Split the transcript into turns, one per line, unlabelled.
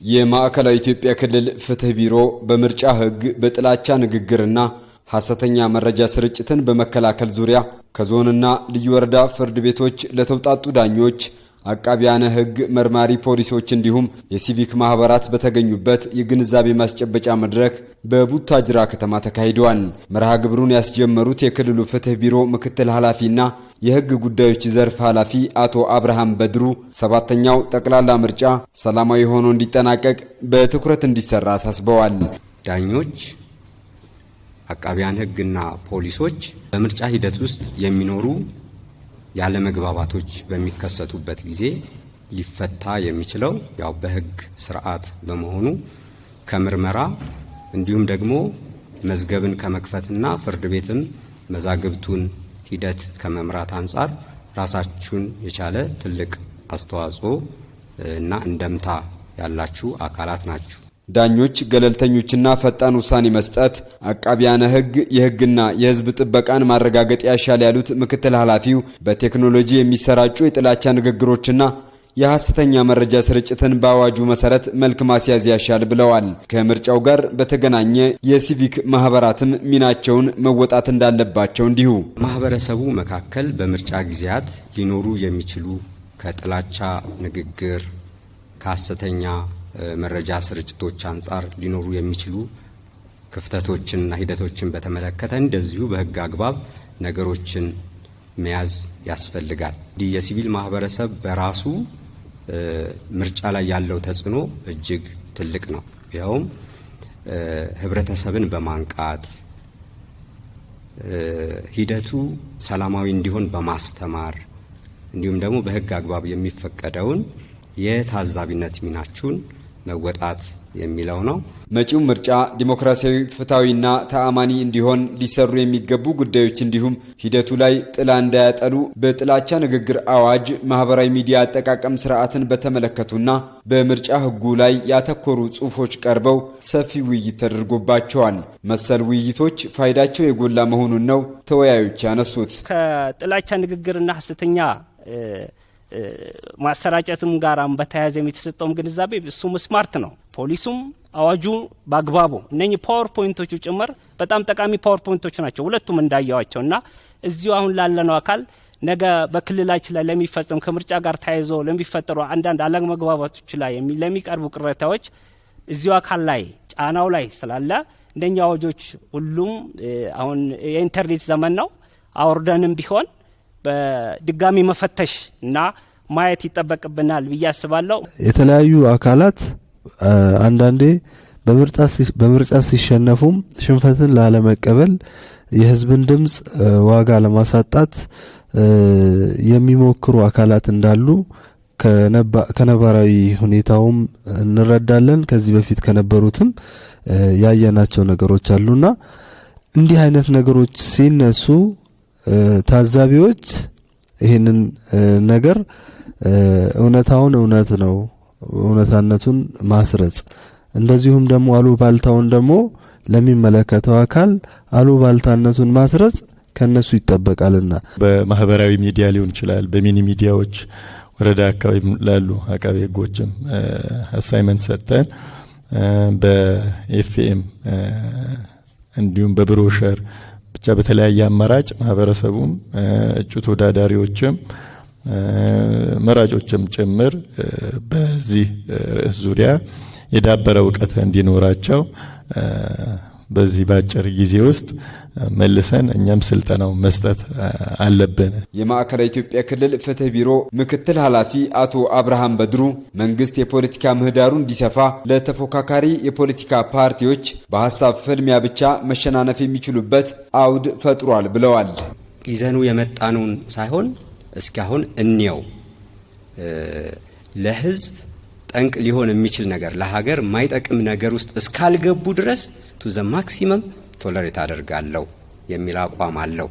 የማዕከላዊ ኢትዮጵያ ክልል ፍትህ ቢሮ በምርጫ ህግ በጥላቻ ንግግርና ሐሰተኛ መረጃ ስርጭትን በመከላከል ዙሪያ ከዞንና ልዩ ወረዳ ፍርድ ቤቶች ለተውጣጡ ዳኞች፣ አቃቢያነ ህግ፣ መርማሪ ፖሊሶች እንዲሁም የሲቪክ ማህበራት በተገኙበት የግንዛቤ ማስጨበጫ መድረክ በቡታጅራ ከተማ ተካሂዷል። መርሃ ግብሩን ያስጀመሩት የክልሉ ፍትህ ቢሮ ምክትል ኃላፊና የህግ ጉዳዮች ዘርፍ ኃላፊ አቶ አብርሃም በድሩ ሰባተኛው ጠቅላላ ምርጫ ሰላማዊ ሆኖ እንዲጠናቀቅ በትኩረት እንዲሰራ አሳስበዋል።
ዳኞች፣ አቃቢያን ህግና ፖሊሶች በምርጫ ሂደት ውስጥ የሚኖሩ ያለመግባባቶች በሚከሰቱበት ጊዜ ሊፈታ የሚችለው ያው በህግ ስርዓት በመሆኑ ከምርመራ እንዲሁም ደግሞ መዝገብን ከመክፈትና ፍርድ ቤትም መዛግብቱን ሂደት ከመምራት አንጻር ራሳችሁን የቻለ ትልቅ አስተዋጽኦ እና እንደምታ ያላችሁ አካላት ናችሁ።
ዳኞች ገለልተኞችና ፈጣን ውሳኔ መስጠት፣ አቃቢያነ ህግ የህግና የህዝብ ጥበቃን ማረጋገጥ ያሻል ያሉት ምክትል ኃላፊው በቴክኖሎጂ የሚሰራጩ የጥላቻ ንግግሮችና የሐሰተኛ መረጃ ስርጭትን በአዋጁ መሰረት መልክ ማስያዝ ያሻል ብለዋል። ከምርጫው ጋር በተገናኘ የሲቪክ ማህበራትም ሚናቸውን መወጣት እንዳለባቸው እንዲሁ
ማህበረሰቡ መካከል በምርጫ ጊዜያት ሊኖሩ የሚችሉ ከጥላቻ ንግግር ከሐሰተኛ መረጃ ስርጭቶች አንጻር ሊኖሩ የሚችሉ ክፍተቶችንና ሂደቶችን በተመለከተ እንደዚሁ በህግ አግባብ ነገሮችን መያዝ ያስፈልጋል። የሲቪል ማህበረሰብ በራሱ ምርጫ ላይ ያለው ተጽዕኖ እጅግ ትልቅ ነው። ይኸውም ህብረተሰብን በማንቃት ሂደቱ ሰላማዊ እንዲሆን በማስተማር እንዲሁም ደግሞ በህግ አግባብ የሚፈቀደውን የታዛቢነት ሚናችሁን መወጣት የሚለው ነው።
መጪው ምርጫ ዲሞክራሲያዊ፣ ፍትሃዊና ተአማኒ እንዲሆን ሊሰሩ የሚገቡ ጉዳዮች እንዲሁም ሂደቱ ላይ ጥላ እንዳያጠሉ በጥላቻ ንግግር አዋጅ ማህበራዊ ሚዲያ አጠቃቀም ስርዓትን በተመለከቱና በምርጫ ህጉ ላይ ያተኮሩ ጽሑፎች ቀርበው ሰፊ ውይይት ተደርጎባቸዋል። መሰል ውይይቶች ፋይዳቸው የጎላ መሆኑን ነው ተወያዮች ያነሱት።
ከጥላቻ ንግግርና ሐሰተኛ ማሰራጨትም ጋራም በተያያዘ የተሰጠውም ግንዛቤ እሱም ስማርት ነው። ፖሊሱም አዋጁ በአግባቡ እነኚህ ፓወርፖይንቶቹ ጭምር በጣም ጠቃሚ ፓወርፖይንቶች ናቸው ሁለቱም እንዳያዋቸውና እዚሁ አሁን ላለነው አካል ነገ በክልላችን ላይ ለሚፈጸም ከምርጫ ጋር ተያይዞ ለሚፈጠሩ አንዳንድ አለመግባባቶች ላይ ለሚቀርቡ ቅሬታዎች እዚሁ አካል ላይ ጫናው ላይ ስላለ እንደኛ አዋጆች ሁሉም አሁን የኢንተርኔት ዘመን ነው አውርደንም ቢሆን በድጋሚ መፈተሽ እና ማየት ይጠበቅብናል ብዬ አስባለሁ።
የተለያዩ አካላት አንዳንዴ በምርጫ ሲሸነፉም ሽንፈትን ላለመቀበል የህዝብን ድምጽ ዋጋ ለማሳጣት የሚሞክሩ አካላት እንዳሉ ከነባራዊ ሁኔታውም እንረዳለን። ከዚህ በፊት ከነበሩትም ያየናቸው ነገሮች አሉና እንዲህ አይነት ነገሮች ሲነሱ ታዛቢዎች ይህንን ነገር እውነታውን እውነት ነው እውነታነቱን ማስረጽ እንደዚሁም ደግሞ አሉባልታውን ደግሞ ለሚመለከተው አካል አሉባልታነቱን ማስረጽ ከነሱ ይጠበቃልና
በማህበራዊ ሚዲያ ሊሆን ይችላል፣ በሚኒ ሚዲያዎች ወረዳ አካባቢ ላሉ አቃቤ ህጎችም አሳይመንት ሰጠን በኤፍኤም እንዲሁም በብሮሸር ብቻ በተለያየ አማራጭ ማህበረሰቡም እጩ ተወዳዳሪዎችም መራጮችም ጭምር በዚህ ርዕስ ዙሪያ የዳበረ ዕውቀት እንዲኖራቸው በዚህ ባጭር ጊዜ ውስጥ መልሰን እኛም ስልጠናው መስጠት አለብን።
የማዕከላዊ ኢትዮጵያ ክልል ፍትህ ቢሮ ምክትል ኃላፊ አቶ አብርሃም በድሩ መንግስት የፖለቲካ ምህዳሩ እንዲሰፋ ለተፎካካሪ የፖለቲካ ፓርቲዎች በሐሳብ ፍልሚያ ብቻ መሸናነፍ የሚችሉበት አውድ ፈጥሯል ብለዋል።
ይዘኑ የመጣኑን ሳይሆን እስካሁን እንየው ለህዝብ ጠንቅ ሊሆን የሚችል ነገር ለሀገር ማይጠቅም ነገር ውስጥ እስካልገቡ ድረስ ቱ ዘ ማክሲመም ቶለሬት አደርጋለሁ የሚል አቋም አለው።